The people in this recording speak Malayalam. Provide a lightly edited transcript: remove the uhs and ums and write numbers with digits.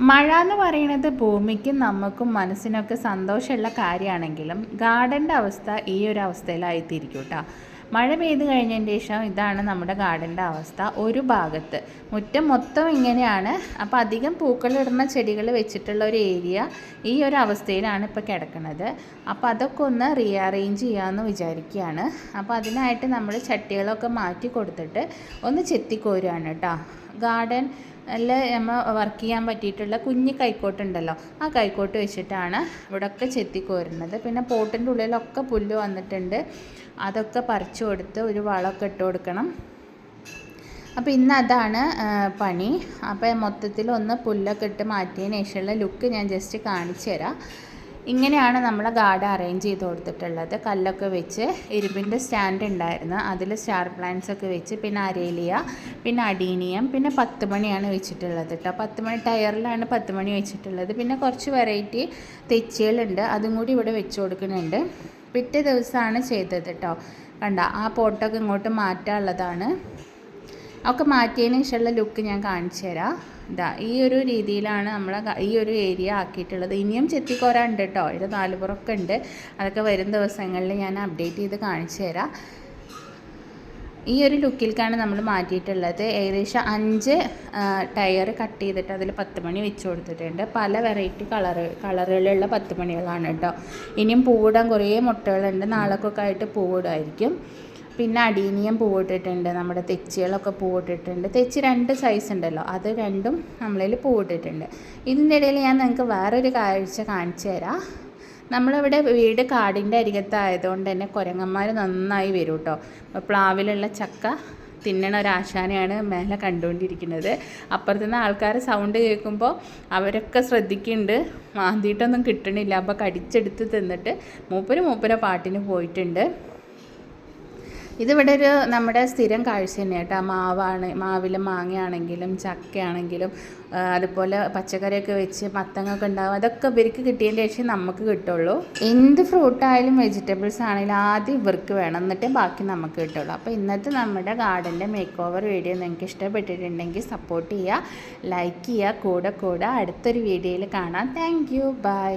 മഴ എന്ന് പറയുന്നത് ഭൂമിക്കും നമുക്കും മനസ്സിനൊക്കെ സന്തോഷമുള്ള കാര്യമാണെങ്കിലും ഗാർഡൻ്റെ അവസ്ഥ ഈ ഒരു അവസ്ഥയിലായിത്തിരിക്കും കേട്ടോ. മഴ പെയ്ത് കഴിഞ്ഞതിന് ശേഷം ഇതാണ് നമ്മുടെ ഗാർഡൻ്റെ അവസ്ഥ. ഒരു ഭാഗത്ത് മുറ്റം മൊത്തം ഇങ്ങനെയാണ്. അപ്പോൾ അധികം പൂക്കളിടുന്ന ചെടികൾ വെച്ചിട്ടുള്ള ഒരു ഏരിയ ഈ ഒരു അവസ്ഥയിലാണ് ഇപ്പോൾ കിടക്കുന്നത്. അപ്പോൾ അതൊക്കെ ഒന്ന് റീഅറേഞ്ച് ചെയ്യാമെന്ന് വിചാരിക്കുകയാണ്. അപ്പോൾ അതിനായിട്ട് നമ്മൾ ചട്ടികളൊക്കെ മാറ്റി കൊടുത്തിട്ട് ഒന്ന് ചെത്തിക്കോരുകയാണ് കേട്ടോ. ഗാർഡൻ അല്ല നമ്മൾ വർക്ക് ചെയ്യാൻ പറ്റിയിട്ടുള്ള കുഞ്ഞ് കൈക്കോട്ടുണ്ടല്ലോ, ആ കൈക്കോട്ട് വെച്ചിട്ടാണ് ഇവിടെയൊക്കെ ചെത്തിക്കോരുന്നത്. പിന്നെ പോട്ടിൻ്റെ ഉള്ളിലൊക്കെ പുല്ല് വന്നിട്ടുണ്ട്, അതൊക്കെ പറിച്ചു കൊടുത്ത് ഒരു വളമൊക്കെ ഇട്ട് കൊടുക്കണം. അപ്പോൾ ഇന്ന് അതാണ് പണി. അപ്പോൾ മൊത്തത്തിൽ ഒന്ന് പുല്ലൊക്കെ ഇട്ട് മാറ്റിയതിന് ശേഷമുള്ള ലുക്ക് ഞാൻ ജസ്റ്റ് കാണിച്ചു തരാം. ഇങ്ങനെയാണ് നമ്മളെ ഗാർഡൻ അറേഞ്ച് ചെയ്ത് കൊടുത്തിട്ടുള്ളത്. കല്ലൊക്കെ വെച്ച് ഇരുമ്പിൻ്റെ സ്റ്റാൻഡ് ഉണ്ടായിരുന്നു, അതിൽ സ്റ്റാർ പ്ലാന്റ്സ് ഒക്കെ വെച്ച്, പിന്നെ അരേലിയ, പിന്നെ അഡീനിയം, പിന്നെ 10 മണിയാണ് വെച്ചിട്ടുള്ളത് കേട്ടോ. 10 മണി ടയറിലാണ് 10 മണി വെച്ചിട്ടുള്ളത്. പിന്നെ കുറച്ച് വെറൈറ്റി തെച്ചികളുണ്ട്, അതും കൂടി ഇവിടെ വെച്ച് കൊടുക്കുന്നുണ്ട്. പിറ്റേ ദിവസമാണ് ചെയ്തത് കേട്ടോ. കണ്ട ആ പോട്ടൊക്കെ ഇങ്ങോട്ട് മാറ്റാനുള്ളതാണ്. ഒക്കെ മാറ്റിയതിന് ശേഷമുള്ള ലുക്ക് ഞാൻ കാണിച്ചു തരാം. ഇതാ ഈ ഒരു രീതിയിലാണ് നമ്മൾ ഈ ഒരു ഏരിയ ആക്കിയിട്ടുള്ളത്. ഇനിയും ചെത്തിക്കോരാണ്ട് കേട്ടോ, ഇത് 4 പുറമൊക്കെ ഉണ്ട്. അതൊക്കെ വരും ദിവസങ്ങളിൽ ഞാൻ അപ്ഡേറ്റ് ചെയ്ത് കാണിച്ചു തരാം. ഈ ഒരു ലുക്കിലേക്കാണ് നമ്മൾ മാറ്റിയിട്ടുള്ളത്. ഏകദേശം 5 ടയർ കട്ട് ചെയ്തിട്ട് അതിൽ 10 മണി വെച്ച് കൊടുത്തിട്ടുണ്ട്. പല വെറൈറ്റി കളറുകളുള്ള 10 മണികളാണ് കേട്ടോ. ഇനിയും പൂവിടാൻ കുറേ മുട്ടകളുണ്ട്, നാളേക്കൊക്കെ ആയിട്ട് പൂവിടുമായിരിക്കും. പിന്നെ അഡീനിയം പൂവിട്ടിട്ടുണ്ട്, നമ്മുടെ തെച്ചികളൊക്കെ പൂവിട്ടിട്ടുണ്ട്. തെച്ചി 2 സൈസ് ഉണ്ടല്ലോ, അത് രണ്ടും നമ്മളിൽ പൂവിട്ടിട്ടുണ്ട്. ഇതിൻ്റെ ഇടയിൽ ഞാൻ നിങ്ങൾക്ക് വേറൊരു കാഴ്ച കാണിച്ചു തരാം. നമ്മളിവിടെ വീട് കാടിൻ്റെ അരികത്തായതുകൊണ്ട് തന്നെ കുരങ്ങന്മാർ നന്നായി വരും കേട്ടോ. പ്ലാവിലുള്ള ചക്ക തിന്നണ ഒരാശാനെയാണ് മേലെ കണ്ടുകൊണ്ടിരിക്കുന്നത്. അപ്പുറത്തുനിന്ന് ആൾക്കാർ സൗണ്ട് കേൾക്കുമ്പോൾ അവരൊക്കെ ശ്രദ്ധിക്കുന്നുണ്ട്, മാന്തിയിട്ടൊന്നും കിട്ടണില്ല. അപ്പോൾ കടിച്ചെടുത്ത് തിന്നിട്ട് മൂപ്പര് പാട്ടിന് പോയിട്ടുണ്ട്. ഇതിവിടെ ഒരു നമ്മുടെ സ്ഥിരം കാഴ്ച തന്നെ കേട്ടോ. മാവിൽ മാങ്ങയാണെങ്കിലും ചക്കയാണെങ്കിലും അതുപോലെ പച്ചക്കറിയൊക്കെ വെച്ച് മത്തങ്ങൊക്കെ ഉണ്ടാവും. അതൊക്കെ ഇവർക്ക് കിട്ടിയതിൻ്റെ ശേഷം നമുക്ക് കിട്ടുള്ളൂ. എന്ത് ഫ്രൂട്ടായാലും വെജിറ്റബിൾസ് ആണെങ്കിലും ആദ്യം ഇവർക്ക് വേണം, എന്നിട്ടേ ബാക്കി നമുക്ക് കിട്ടുള്ളൂ. അപ്പോൾ ഇന്നത്തെ നമ്മുടെ ഗാർഡൻ്റെ മേക്ക് ഓവർ വീഡിയോ നിങ്ങൾക്ക് ഇഷ്ടപ്പെട്ടിട്ടുണ്ടെങ്കിൽ സപ്പോർട്ട് ചെയ്യുക, ലൈക്ക് ചെയ്യുക. കൂടെ അടുത്തൊരു വീഡിയോയിൽ കാണാം. Thank you, by.